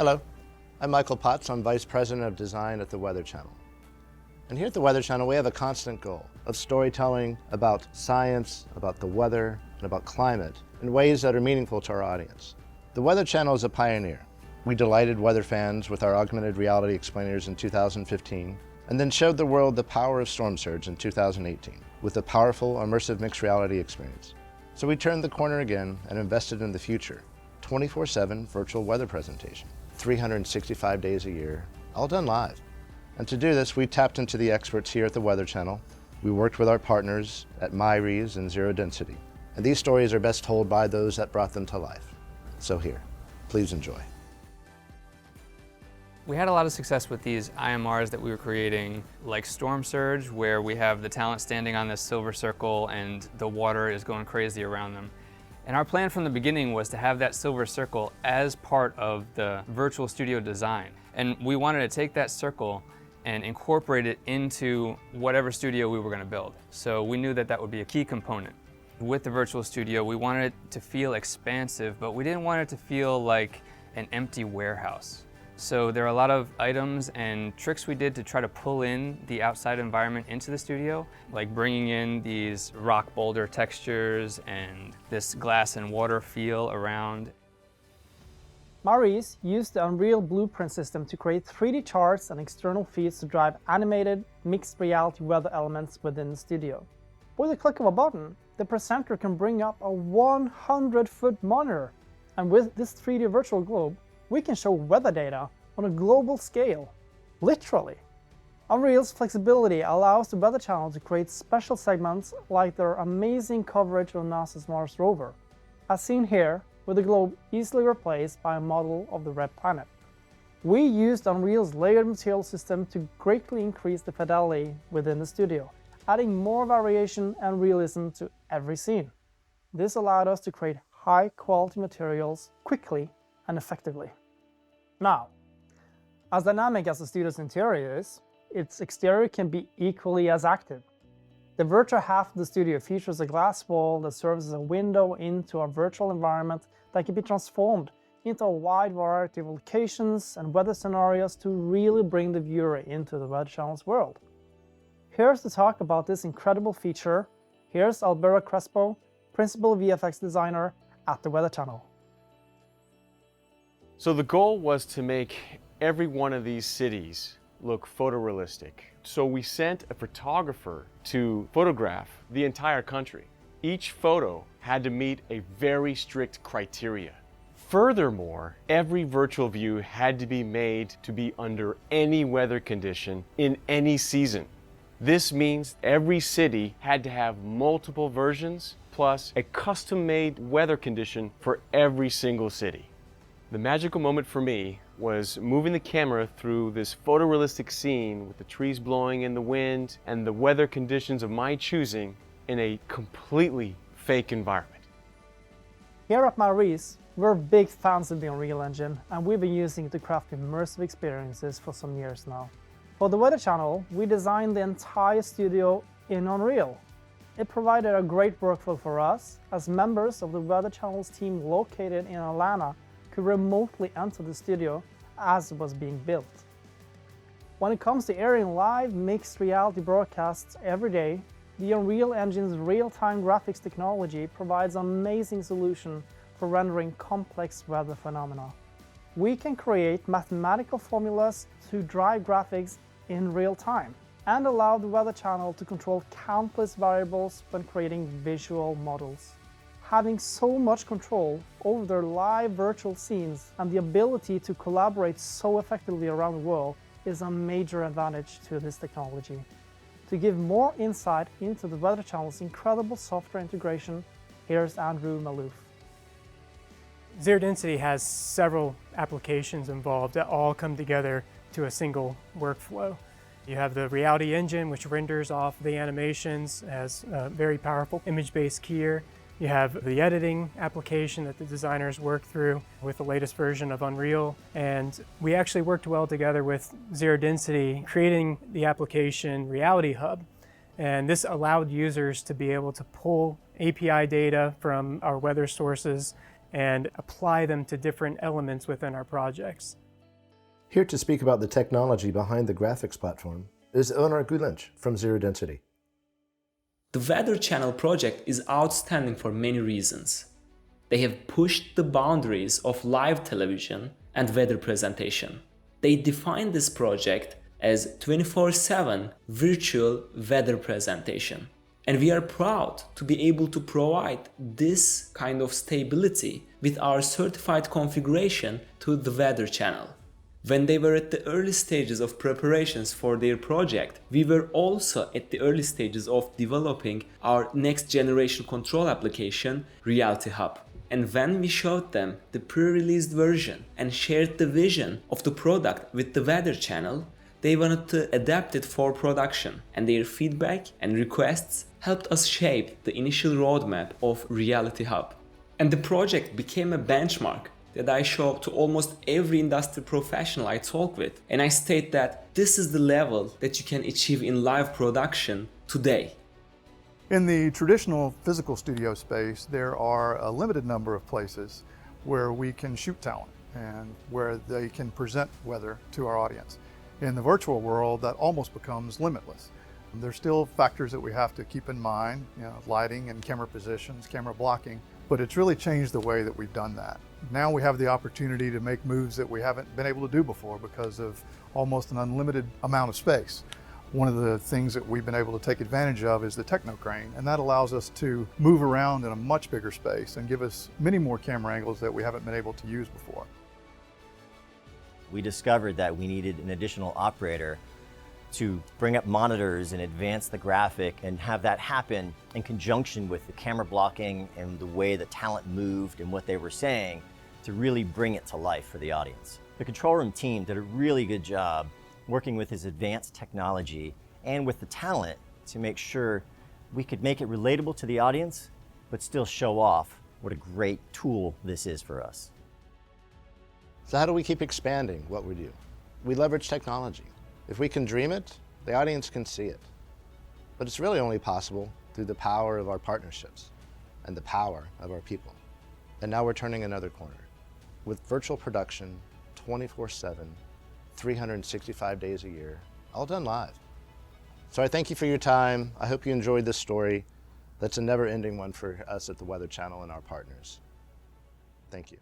Hello, I'm Michael Potts. I'm Vice President of Design at the Weather Channel. And here at the Weather Channel, we have a constant goal of storytelling about science, about the weather, and about climate in ways that are meaningful to our audience. The Weather Channel is a pioneer. We delighted weather fans with our augmented reality explainers in 2015, and then showed the world the power of storm surge in 2018 with a powerful immersive mixed reality experience. So we turned the corner again and invested in the future. 24/7 virtual weather presentation, 365 days a year, all done live. And to do this, we tapped into the experts here at the Weather Channel. We worked with our partners at Myreze and Zero Density. And these stories are best told by those that brought them to life. So here, please enjoy. We had a lot of success with these IMRs that we were creating, like Storm Surge, where we have the talent standing on this silver circle and the water is going crazy around them. And our plan from the beginning was to have that silver circle as part of the virtual studio design. And we wanted to take that circle and incorporate it into whatever studio we were going to build. So we knew that that would be a key component. With the virtual studio, we wanted it to feel expansive, but we didn't want it to feel like an empty warehouse. So there are a lot of items and tricks we did to try to pull in the outside environment into the studio, like bringing in these rock boulder textures and this glass and water feel around. Myreze used the Unreal Blueprint system to create 3D charts and external feeds to drive animated, mixed reality weather elements within the studio. With a click of a button, the presenter can bring up a 100-foot monitor, and with this 3D virtual globe, we can show weather data on a global scale, literally. Unreal's flexibility allows the Weather Channel to create special segments like their amazing coverage of NASA's Mars rover, as seen here, with the globe easily replaced by a model of the red planet. We used Unreal's layered material system to greatly increase the fidelity within the studio, adding more variation and realism to every scene. This allowed us to create high-quality materials quickly and effectively. Now, as dynamic as the studio's interior is, its exterior can be equally as active. The virtual half of the studio features a glass wall that serves as a window into a virtual environment that can be transformed into a wide variety of locations and weather scenarios to really bring the viewer into the Weather Channel's world. Here's to talk about this incredible feature. Here's Alberto Crespo, Principal VFX Designer at the Weather Channel. So the goal was to make every one of these cities look photorealistic. So we sent a photographer to photograph the entire country. Each photo had to meet a very strict criteria. Furthermore, every virtual view had to be made to be under any weather condition in any season. This means every city had to have multiple versions plus a custom-made weather condition for every single city. The magical moment for me was moving the camera through this photorealistic scene with the trees blowing in the wind and the weather conditions of my choosing in a completely fake environment. Here at Myreze, we're big fans of the Unreal Engine, and we've been using it to craft immersive experiences for some years now. For the Weather Channel, we designed the entire studio in Unreal. It provided a great workflow for us, as members of the Weather Channel's team located in Atlanta could remotely enter the studio as it was being built. When it comes to airing live mixed reality broadcasts every day, the Unreal Engine's real-time graphics technology provides an amazing solution for rendering complex weather phenomena. We can create mathematical formulas to drive graphics in real time and allow the Weather Channel to control countless variables when creating visual models. Having so much control over their live virtual scenes and the ability to collaborate so effectively around the world is a major advantage to this technology. To give more insight into the Weather Channel's incredible software integration, here's Andrew Malouf. Zero Density has several applications involved that all come together to a single workflow. You have the Reality Engine, which renders off the animations as a very powerful image-based keyer. You have the editing application that the designers work through with the latest version of Unreal. And we actually worked well together with Zero Density, creating the application Reality Hub. And this allowed users to be able to pull API data from our weather sources and apply them to different elements within our projects. Here to speak about the technology behind the graphics platform is Öner Gülenç from Zero Density. The Weather Channel project is outstanding for many reasons. They have pushed the boundaries of live television and weather presentation. They defined this project as 24/7 virtual weather presentation. And we are proud to be able to provide this kind of stability with our certified configuration to the Weather Channel. When they were at the early stages of preparations for their project, we were also at the early stages of developing our next generation control application, Reality Hub. And when we showed them the pre-released version and shared the vision of the product with the Weather Channel, they wanted to adapt it for production, and their feedback and requests helped us shape the initial roadmap of Reality Hub. And the project became a benchmark that I show to almost every industry professional I talk with, and I state that this is the level that you can achieve in live production today. In the traditional physical studio space, there are a limited number of places where we can shoot talent and where they can present weather to our audience. In the virtual world, that almost becomes limitless. There's still factors that we have to keep in mind, lighting and camera positions, camera blocking, but it's really changed the way that we've done that. Now we have the opportunity to make moves that we haven't been able to do before because of almost an unlimited amount of space. One of the things that we've been able to take advantage of is the techno crane, and that allows us to move around in a much bigger space and give us many more camera angles that we haven't been able to use before. We discovered that we needed an additional operator to bring up monitors and advance the graphic and have that happen in conjunction with the camera blocking and the way the talent moved and what they were saying to really bring it to life for the audience. The control room team did a really good job working with his advanced technology and with the talent to make sure we could make it relatable to the audience, but still show off what a great tool this is for us. So how do we keep expanding what we do? We leverage technology. If we can dream it, the audience can see it. But it's really only possible through the power of our partnerships and the power of our people. And now we're turning another corner with virtual production 24/7, 365 days a year, all done live. So I thank you for your time. I hope you enjoyed this story. That's a never-ending one for us at the Weather Channel and our partners. Thank you.